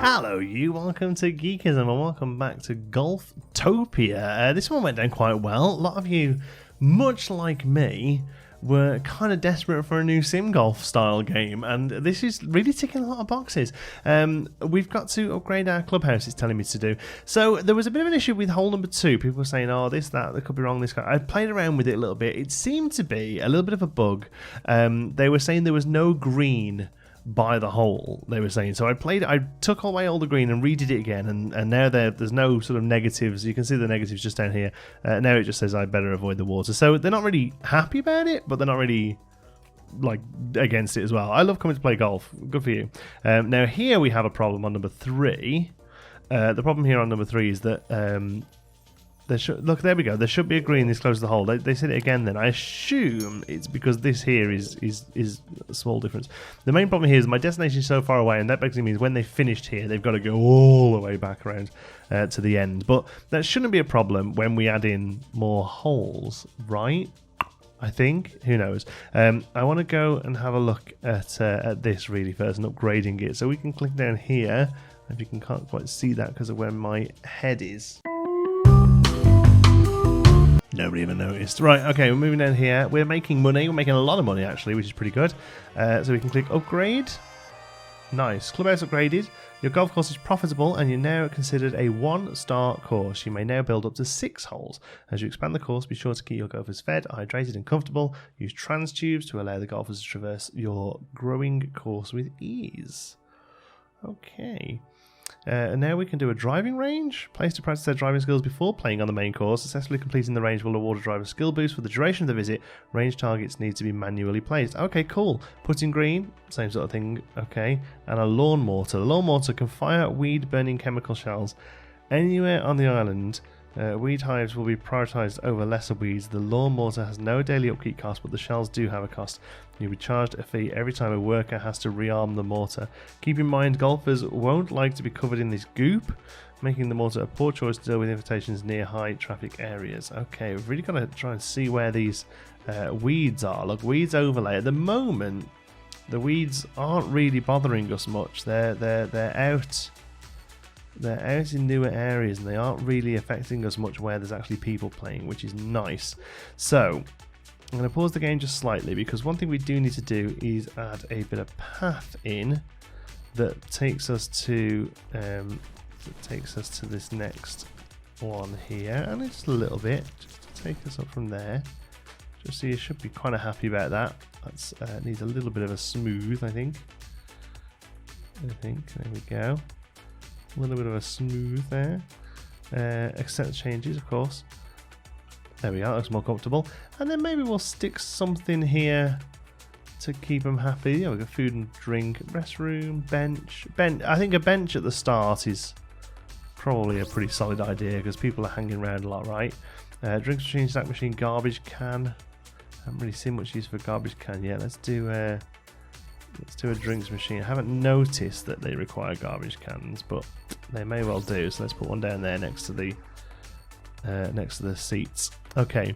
Hello you, welcome to Geekism and welcome back to GolfTopia. This one went down quite well. A lot of you, much like me, were kind of desperate for a new sim golf style game, and this is really ticking a lot of boxes. We've got to upgrade our clubhouse, it's telling me to do. So there was a bit of an issue with hole number 2. People were saying, oh, this, that could be wrong, this guy. I played around with it a little bit. It seemed to be a little bit of a bug. They were saying there was no green by the hole, they were saying. So I took away all the green and redid it again, and now there's no sort of negatives. You can see the negatives just down here. Now it just says I better avoid the water. So they're not really happy about it, but they're not really like against it as well. I love coming to play golf. Good for you. Now here we have a problem on number 3. The problem here on number 3 is that look, there we go. There should be a green this close to the hole. They said it again then. I assume it's because this here is a small difference. The main problem here is my destination is so far away, and that basically means when they finished here, they've got to go all the way back around to the end. But that shouldn't be a problem when we add in more holes, right? I think. Who knows? I want to go and have a look at this really first and upgrading it. So we can click down here. If you can't quite see that because of where my head is. Nobody even noticed. Right, okay, we're moving down here. We're making money. We're making a lot of money, actually, which is pretty good. So we can click upgrade. Nice. Clubhouse upgraded. Your golf course is profitable, and you're now considered a 1-star course. You may now build up to 6 holes. As you expand the course, be sure to keep your golfers fed, hydrated, and comfortable. Use trans tubes to allow the golfers to traverse your growing course with ease. Okay. And now we can do a driving range. Place to practice their driving skills before playing on the main course. Successfully completing the range will award a driver skill boost for the duration of the visit. Range targets need to be manually placed. Okay, cool. Putting green, same sort of thing. Okay. And a lawn mortar. The lawn mortar can fire weed-burning chemical shells anywhere on the island. Weed hives will be prioritised over lesser weeds. The lawn mortar has no daily upkeep cost, but the shells do have a cost. You'll be charged a fee every time a worker has to rearm the mortar. Keep in mind, golfers won't like to be covered in this goop, making the mortar a poor choice to deal with invitations near high traffic areas. Okay, we've really got to try and see where these weeds are. Look, weeds overlay. At the moment, the weeds aren't really bothering us much. They're out. They're out in newer areas and they aren't really affecting us much where there's actually people playing, which is nice. So I'm going to pause the game just slightly because one thing we do need to do is add a bit of path in that takes us to this next one here, and just a little bit just to take us up from there. Just so you should be kind of happy about that. That's needs a little bit of a smooth, I think. There we go. A little bit of a smooth there. Accept changes, of course. There we go, that looks more comfortable. And then maybe we'll stick something here to keep them happy. Yeah, we've got food and drink, restroom, bench. I think a bench at the start is probably a pretty solid idea because people are hanging around a lot, right? Drinks machine, snack machine, garbage can. I haven't really seen much use for a garbage can yet. Let's do a drinks machine. I haven't noticed that they require garbage cans, but they may well do. So let's put one down there next to the seats. Okay,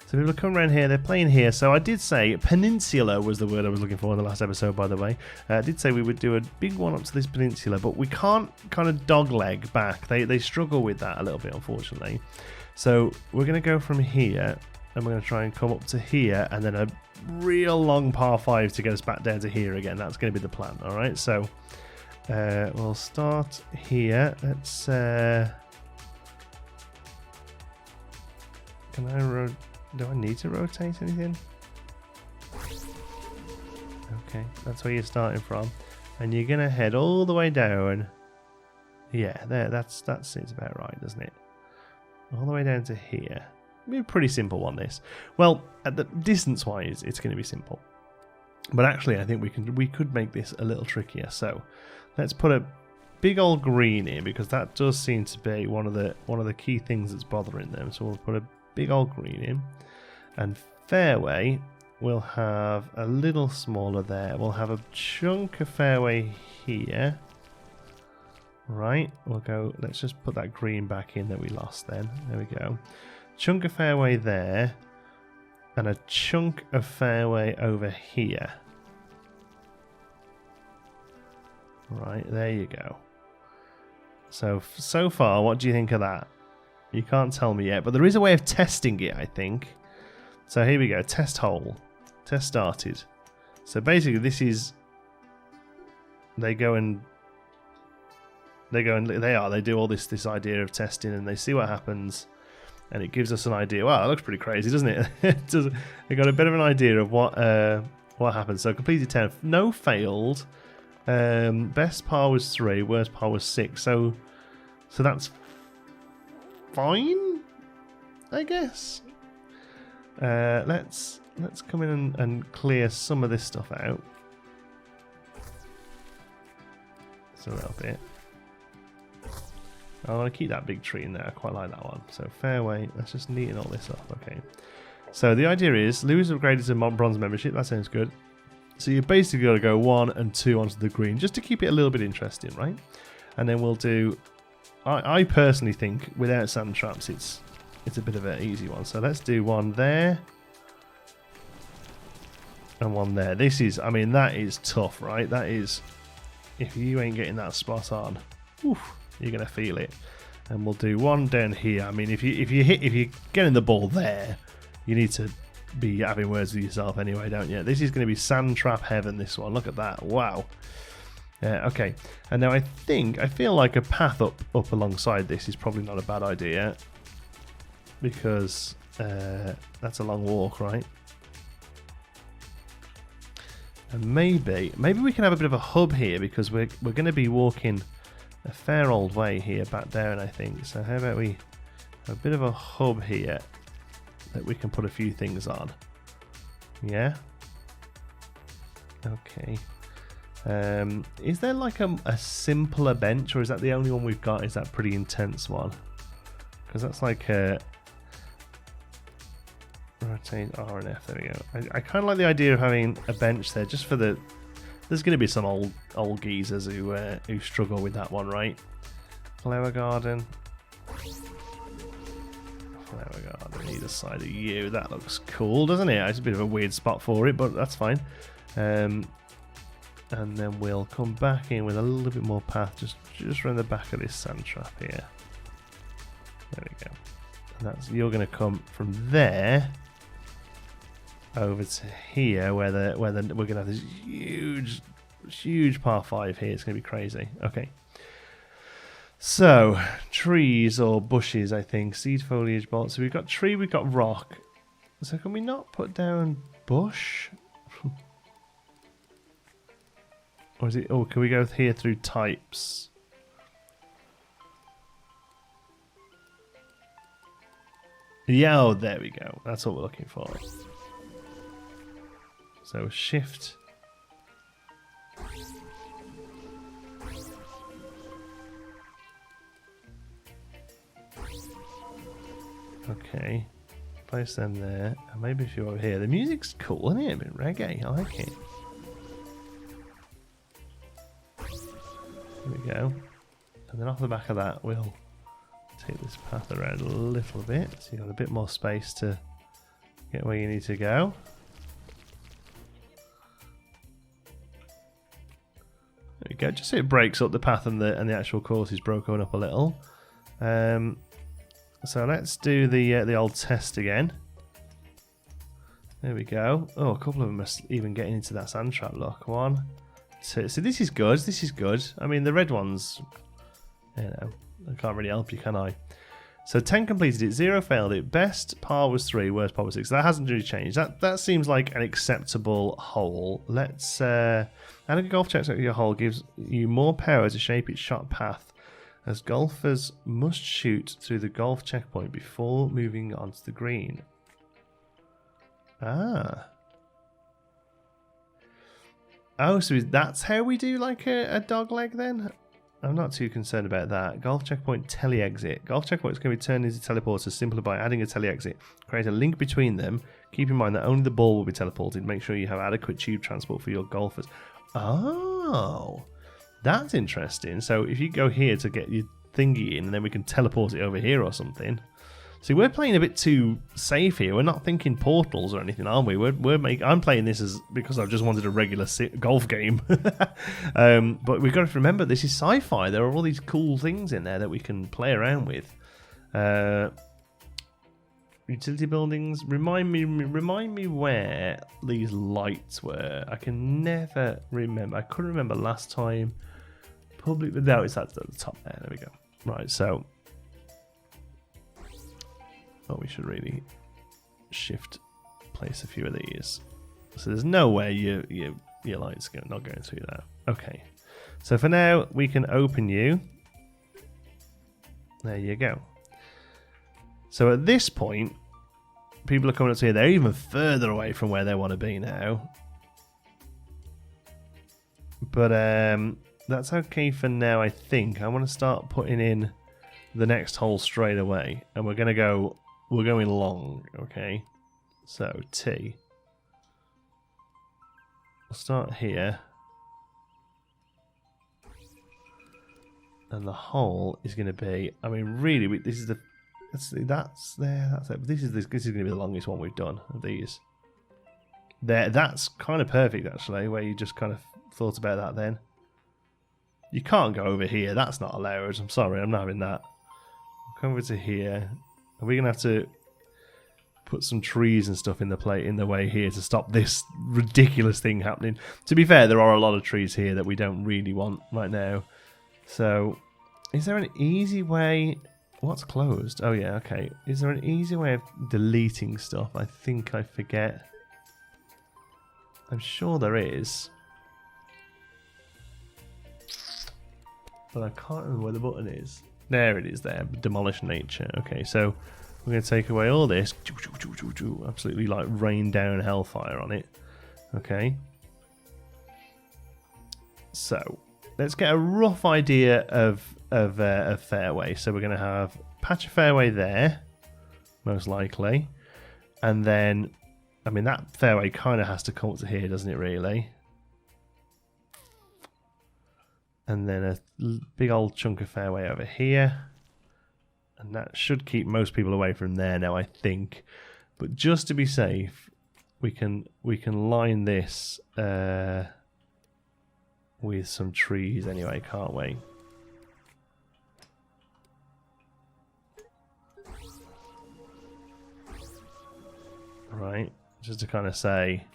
so people are coming around here. They're playing here. So I did say peninsula was the word I was looking for in the last episode, by the way. I did say we would do a big one up to this peninsula, but we can't kind of dogleg back. They struggle with that a little bit, unfortunately. So we're going to go from here, and we're going to try and come up to here, and then a real long par 5 to get us back down to here again. That's going to be the plan. All right, so we'll start here. Let's do I need to rotate anything? Okay, that's where you're starting from, and you're gonna head all the way down. Yeah, there. That seems about right, doesn't it? All the way down to here. Be a pretty simple one, this. Well, at the distance wise, it's going to be simple. But actually, I think we could make this a little trickier. So let's put a big old green in because that does seem to be one of the key things that's bothering them. So we'll put a big old green in, and fairway we'll have a little smaller there. We'll have a chunk of fairway here. Right, we'll go. Let's just put that green back in that we lost. Then there we go. Chunk of fairway there, and a chunk of fairway over here. Right, there you go. So far, what do you think of that? You can't tell me yet, but there is a way of testing it, I think. So here we go, test hole. Test started. So basically this is... They do all this idea of testing, and they see what happens, and it gives us an idea. Wow, that looks pretty crazy, doesn't it? They got a bit of an idea of what happens. So completed 10. No failed. Best par was 3, worst par was 6. So that's fine, I guess. Let's come in and clear some of this stuff out. Just a little bit. I want to keep that big tree in there. I quite like that one. So fairway. Let's just neaten all this up. Okay. So the idea is Lewis upgraded to bronze membership. That sounds good. So you basically got to go 1 and 2 onto the green just to keep it a little bit interesting, right? And then we'll do. I personally think without sand traps, it's a bit of an easy one. So let's do 1 there and 1 there. This is, I mean, that is tough, right? That is, if you ain't getting that spot on, oof, you're gonna feel it. And we'll do 1 down here. I mean, if you're getting the ball there, you need to be having words with yourself anyway, don't you? This is going to be sand trap heaven. This one, look at that! Wow. Okay, and now I feel like a path up alongside this is probably not a bad idea, because that's a long walk, right? And maybe we can have a bit of a hub here, because we're going to be walking a fair old way here back down, I think. So how about we have a bit of a hub here that we can put a few things on? Yeah. Okay. Is there like a simpler bench, or is that the only one we've got? Is that pretty intense one? Because that's like a rotate R and F. There we go. I kind of like the idea of having a bench there, just for the. There's going to be some old geezers who struggle with that one, right? Flower garden. Flower garden either side of you. That looks cool, doesn't it? It's a bit of a weird spot for it, but that's fine. And then we'll come back in with a little bit more path, just around the back of this sand trap here. There we go. And you're going to come from there over to here, where we're going to have this huge par 5 here. It's going to be crazy. Okay. So trees or bushes, I think. Seed foliage bolts. So we've got tree, we've got rock. So can we not put down bush? Or is it? Oh, can we go here through types? Yeah, oh, there we go. That's what we're looking for. So shift. Okay. Place them there. And maybe a few over here. The music's cool, isn't it? A bit reggae. I like it. There we go. And then off the back of that, we'll take this path around a little bit, so you've got a bit more space to get where you need to go. There we go. Just so it breaks up the path, and the actual course is broken up a little. So let's do the old test again. There we go. Oh, a couple of them are even getting into that sand trap. Look, 1, 2. So this is good. This is good. I mean, the red ones, you know, I can't really help you, can I? So 10 completed it, 0 failed it. Best par was 3, worst par was 6. That hasn't really changed. That seems like an acceptable hole. Let's adding a golf check to your hole gives you more power to shape its shot path, as golfers must shoot through the golf checkpoint before moving onto the green. Ah. Oh, so that's how we do like a dog leg then? I'm not too concerned about that. Golf checkpoint tele-exit. Golf checkpoint is going to be turned into teleporters simply by adding a tele-exit. Create a link between them. Keep in mind that only the ball will be teleported. Make sure you have adequate tube transport for your golfers. Oh, that's interesting. So if you go here to get your thingy in, and then we can teleport it over here or something. See, we're playing a bit too safe here. We're not thinking portals or anything, are we? I'm playing this because I've just wanted a regular golf game. But we've got to remember, this is sci-fi. There are all these cool things in there that we can play around with. Utility buildings. Remind me where these lights were. I can never remember. I couldn't remember last time. Public. No, it's at the top there. There we go. Right, so. Oh, we should really shift place a few of these. So there's no way your light's not going through that. Okay. So for now, we can open you. There you go. So at this point, people are coming up to here. They're even further away from where they want to be now. But that's okay for now, I think. I want to start putting in the next hole straight away. And we're going long, okay? So T. We'll start here. And the hole is going to be, I mean, really, this is the, that's there, that's it. But this is going to be the longest one we've done of these. There, that's kind of perfect, actually, where you just kind of thought about that then. You can't go over here, that's not allowed. I'm sorry, I'm not having that. Come over to here. Are we going to have to put some trees and stuff in the way here to stop this ridiculous thing happening? To be fair, there are a lot of trees here that we don't really want right now. So, is there an easy way? What's closed? Oh yeah, okay. Is there an easy way of deleting stuff? I think I forget. I'm sure there is. But I can't remember where the button is. There it is there. Demolish nature. Okay, so we're going to take away all this. Absolutely like rain down hellfire on it. Okay. So let's get a rough idea of fairway. So we're going to have patch of fairway there, most likely. And then, I mean, that fairway kind of has to come up to here, doesn't it, really? And then a big old chunk of fairway over here. And that should keep most people away from there now, I think. But just to be safe, we can line this with some trees anyway, can't we? Right, just to kind of say,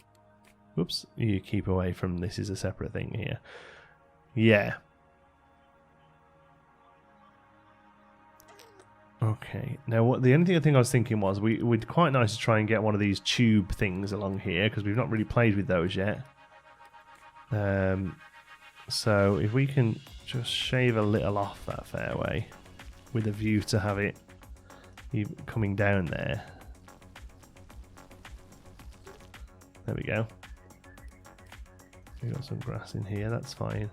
whoops, you keep away from this is a separate thing here. Yeah. Okay. Now, the only thing I was thinking was we'd quite nice to try and get one of these tube things along here because we've not really played with those yet. So if we can just shave a little off that fairway with a view to have it coming down there. There we go. We've got some grass in here, that's fine.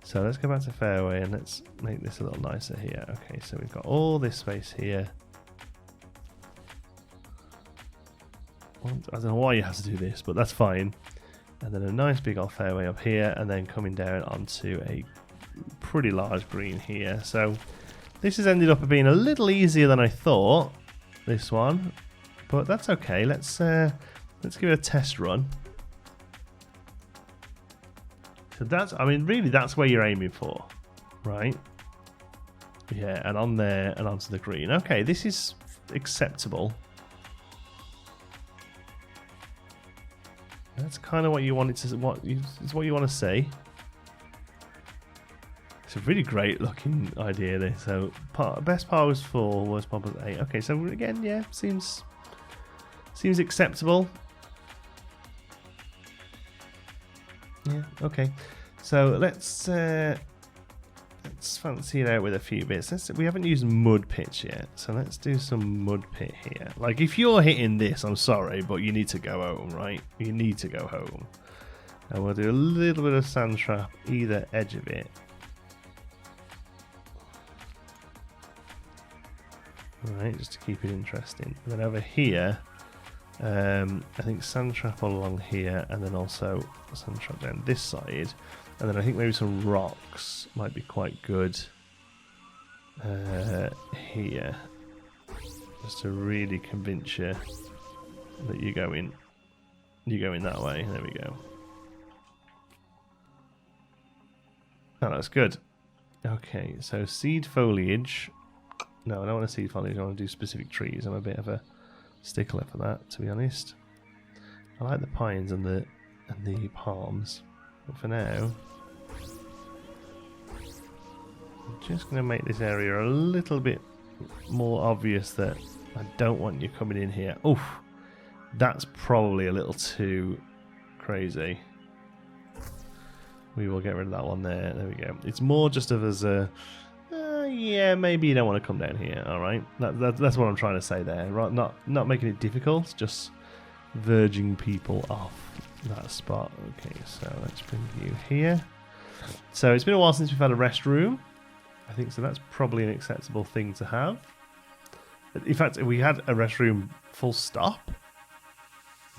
So let's go back to fairway and let's make this a little nicer here. Okay, so we've got all this space here. I don't know why you have to do this, but that's fine. And then a nice big old fairway up here and then coming down onto a pretty large green here. So this has ended up being a little easier than I thought, this one. But that's okay. Let's give it a test run. So that's, I mean, really that's where you're aiming for, right? Yeah, and on there and onto the green. Okay, this is acceptable. That's kind of what you wanted to, it's what you want to see. It's a really great looking idea there. So best par was 4, worst par was 8. Okay, so again, yeah, seems acceptable. Yeah, okay. So let's fancy it out with a few bits. We haven't used mud pitch yet, so let's do some mud pit here. Like, if you're hitting this, I'm sorry, but you need to go home, right? You need to go home. And we'll do a little bit of sand trap either edge of it. Alright, just to keep it interesting. And then over here, I think sand trap along here, and then also sand trap down this side, and then I think maybe some rocks might be quite good here. just to really convince you that you're going that way. There we go. That looks good. Okay, so seed foliage. No, I don't want to seed foliage. I want to do specific trees. I'm a bit of a stickler for that, to be honest. I like the pines and the palms, but for now, I'm just going to make this area a little bit more obvious that I don't want you coming in here. Oof, that's probably a little too crazy. We will get rid of that one there. There we go. It's more just of as a, yeah, maybe you don't want to come down here. All right, that's what I'm trying to say there. Right, not making it difficult, just verging people off that spot. Okay, so let's bring you here. So it's been a while since we've had a restroom. I think so. That's probably an acceptable thing to have. In fact, if we had a restroom full stop,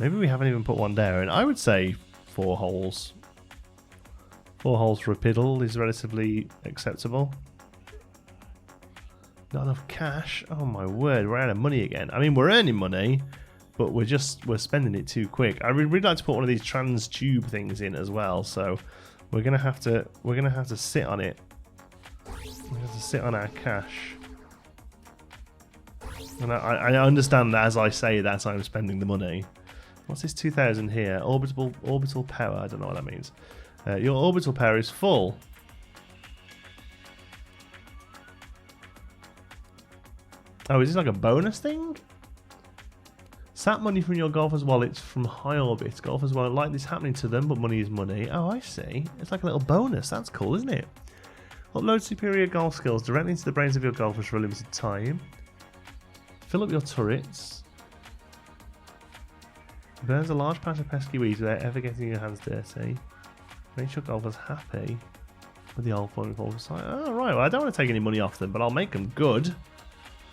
maybe we haven't even put one there. And I would say 4 holes. 4 holes for a piddle is relatively acceptable. Not enough cash. Oh my word, we're out of money again. I mean, we're earning money, but we're spending it too quick. I really like to put one of these trans tube things in as well. So we're gonna have to sit on it. We have to sit on our cash. And I understand that as I say that I'm spending the money. What's this 2,000 here? Orbital power. I don't know what that means. Your orbital power is full. Oh, is this like a bonus thing? Sat money from your golfer's wallets from high orbit. Golfers won't like this happening to them, but money is money. Oh, I see. It's like a little bonus. That's cool, isn't it? Upload superior golf skills directly into the brains of your golfers for a limited time. Fill up your turrets. Burns a large patch of pesky weeds without ever getting your hands dirty. Make sure golfers happy with the old forming form site. Oh, right. Well, I don't want to take any money off them, but I'll make them good.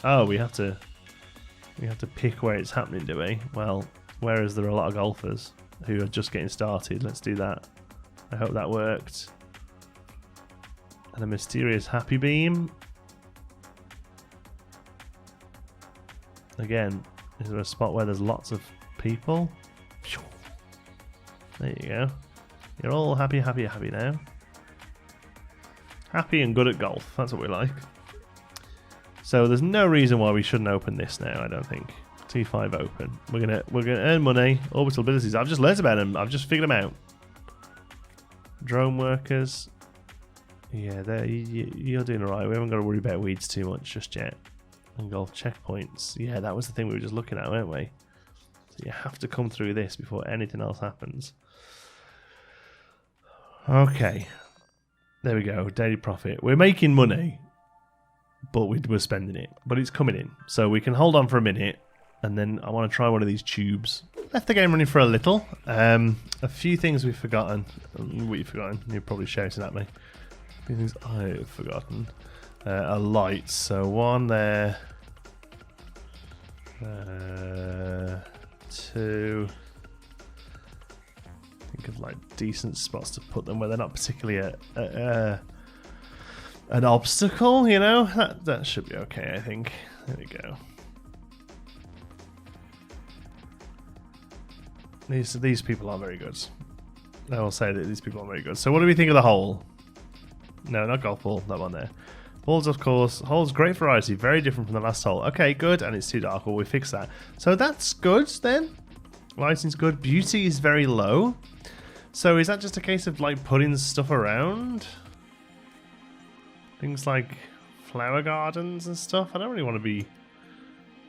Oh, we have to pick where it's happening, do we? Well, whereas there are a lot of golfers who are just getting started. Let's do that. I hope that worked. And a mysterious happy beam. Again, is there a spot where there's lots of people? There you go. You're all happy now. Happy and good at golf. That's what we like. So there's no reason why we shouldn't open this now, I don't think. T5 open. We're gonna earn money. Orbital abilities. I've just learnt about them. I've just figured them out. Drone workers. Yeah, you're doing alright. We haven't got to worry about weeds too much just yet. And golf checkpoints. Yeah, that was the thing we were just looking at, weren't we? So you have to come through this before anything else happens. Okay. There we go. Daily profit. We're making money, but we're spending it. But it's coming in. So we can hold on for a minute, and then I want to try one of these tubes. Left the game running for a little. A few things we've forgotten. What you've forgotten? You're probably shouting at me. A few things I've forgotten. A light. So one there. 2. Think of like decent spots to put them where they're not particularly an obstacle, you know? That should be okay, I think. There we go. These people are very good. I will say that these people are very good. So what do we think of the hole? No, not golf ball, that one there. Balls, of course. Holes, great variety, very different from the last hole. Okay, good, and it's too dark. Well, we fix that. So that's good then. Lighting's good. Beauty is very low. So is that just a case of like putting stuff around? Things like flower gardens and stuff. I don't really want to be.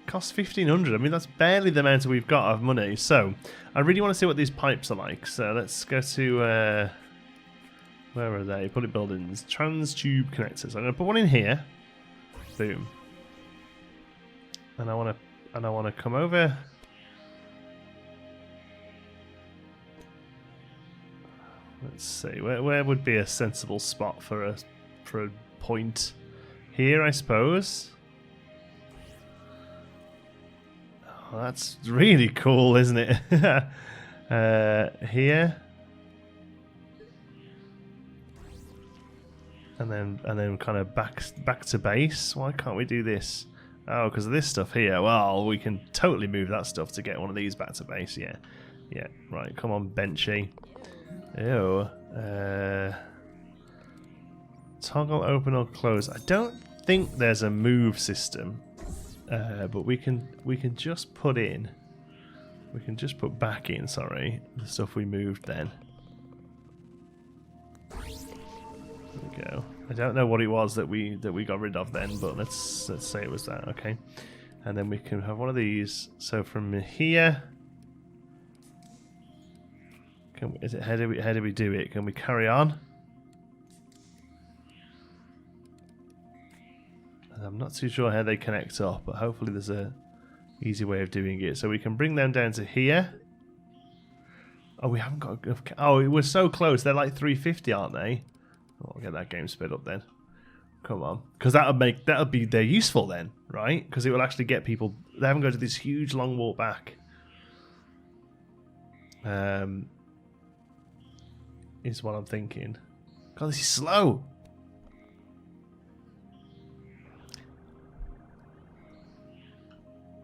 Cost 1,500. I mean, that's barely the amount we've got of money. So I really want to see what these pipes are like. So let's go to where are they? Public buildings. Trans tube connectors. I'm going to put one in here. Boom. And I want to come over. Let's see. Where would be a sensible spot for a point? Here, I suppose. Oh, that's really cool, isn't it? Here. And then kind of back to base. Why can't we do this? Oh, because of this stuff here. Well, we can totally move that stuff to get one of these back to base. Yeah. Yeah. Right. Come on, Benchy. Ew. Toggle open or close. I don't think there's a move system, but we can just put in. We can just put back in. Sorry, the stuff we moved then. There we go. I don't know what it was that we got rid of then, but let's say it was that. Okay, and then we can have one of these. So from here, how do we do it? Can we carry on? I'm not too sure how they connect up, but hopefully there's a easy way of doing it. So we can bring them down to here. Oh, we haven't got. Oh, we're so close. They're like 350, aren't they? Oh, I'll get that game sped up then. Come on, because they're useful then, right? Because it will actually get people. They haven't got to this huge long walk back. Is what I'm thinking. God, this is slow.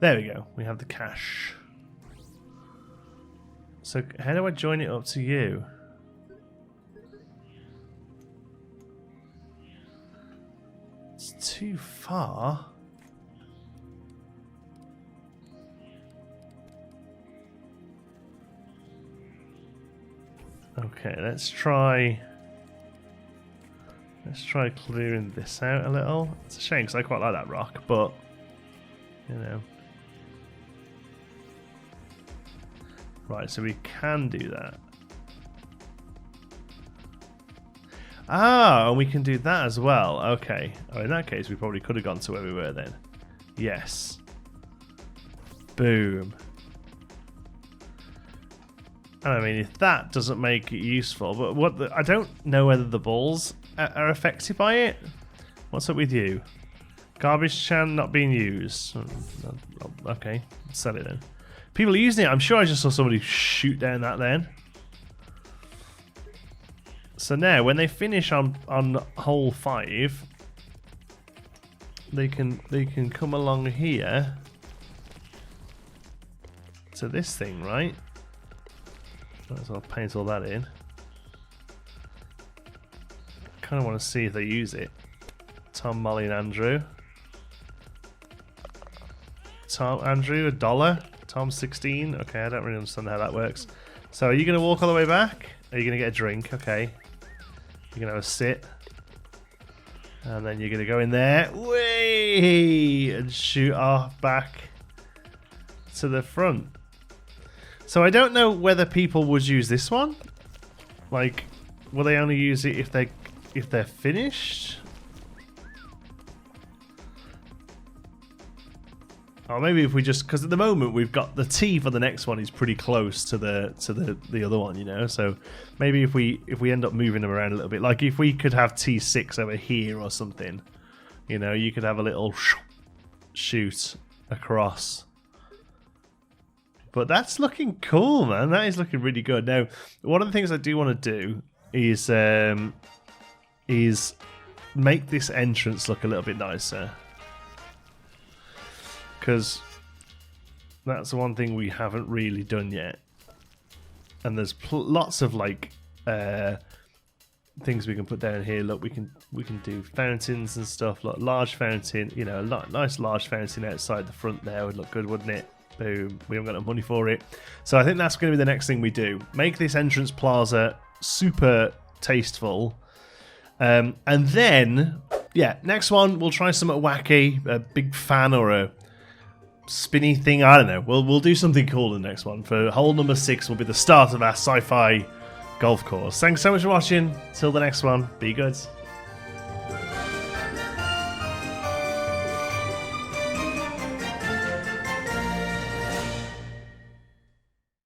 There we go. We have the cash. So how do I join it up to you? It's too far. Okay, let's try clearing this out a little. It's a shame because I quite like that rock, but you know. Right, so we can do that. Ah, and we can do that as well. Okay. Oh, in that case, we probably could have gone to where we were then. Yes. Boom. And I mean, if that doesn't make it useful, but I don't know whether the balls are affected by it. What's up with you? Garbage can not being used. Okay, sell it then. People are using it. I'm sure I just saw somebody shoot down that then. So now, when they finish on hole 5, they can come along here to this thing, right? Might as well paint all that in. Kind of want to see if they use it. Tom, Molly, and Andrew. Andrew, $1. Tom, 16. Okay, I don't really understand how that works. So are you going to walk all the way back? Are you going to get a drink? Okay. You're going to have a sit. And then you're going to go in there. Whee! And shoot off back to the front. So I don't know whether people would use this one. Like, will they only use it if they're finished? Or maybe if we just, because at the moment we've got the T for the next one is pretty close to the other one, you know. So maybe if we end up moving them around a little bit, like if we could have T6 over here or something, you know, you could have a little shoot across. But that's looking cool, man. That is looking really good. Now, one of the things I do want to do is make this entrance look a little bit nicer. Because that's the one thing we haven't really done yet. And there's lots of like things we can put down here. Look, we can do fountains and stuff. Like large fountain, you know, nice large fountain outside the front there would look good, wouldn't it? Boom. We haven't got no money for it. So I think that's going to be the next thing we do. Make this entrance plaza super tasteful. And then, yeah, next one, we'll try something wacky, a big fan or a spinny thing. I don't know. We'll do something cool in the next one. For hole number 6 will be the start of our sci-fi golf course. Thanks so much for watching. Till the next one, be good.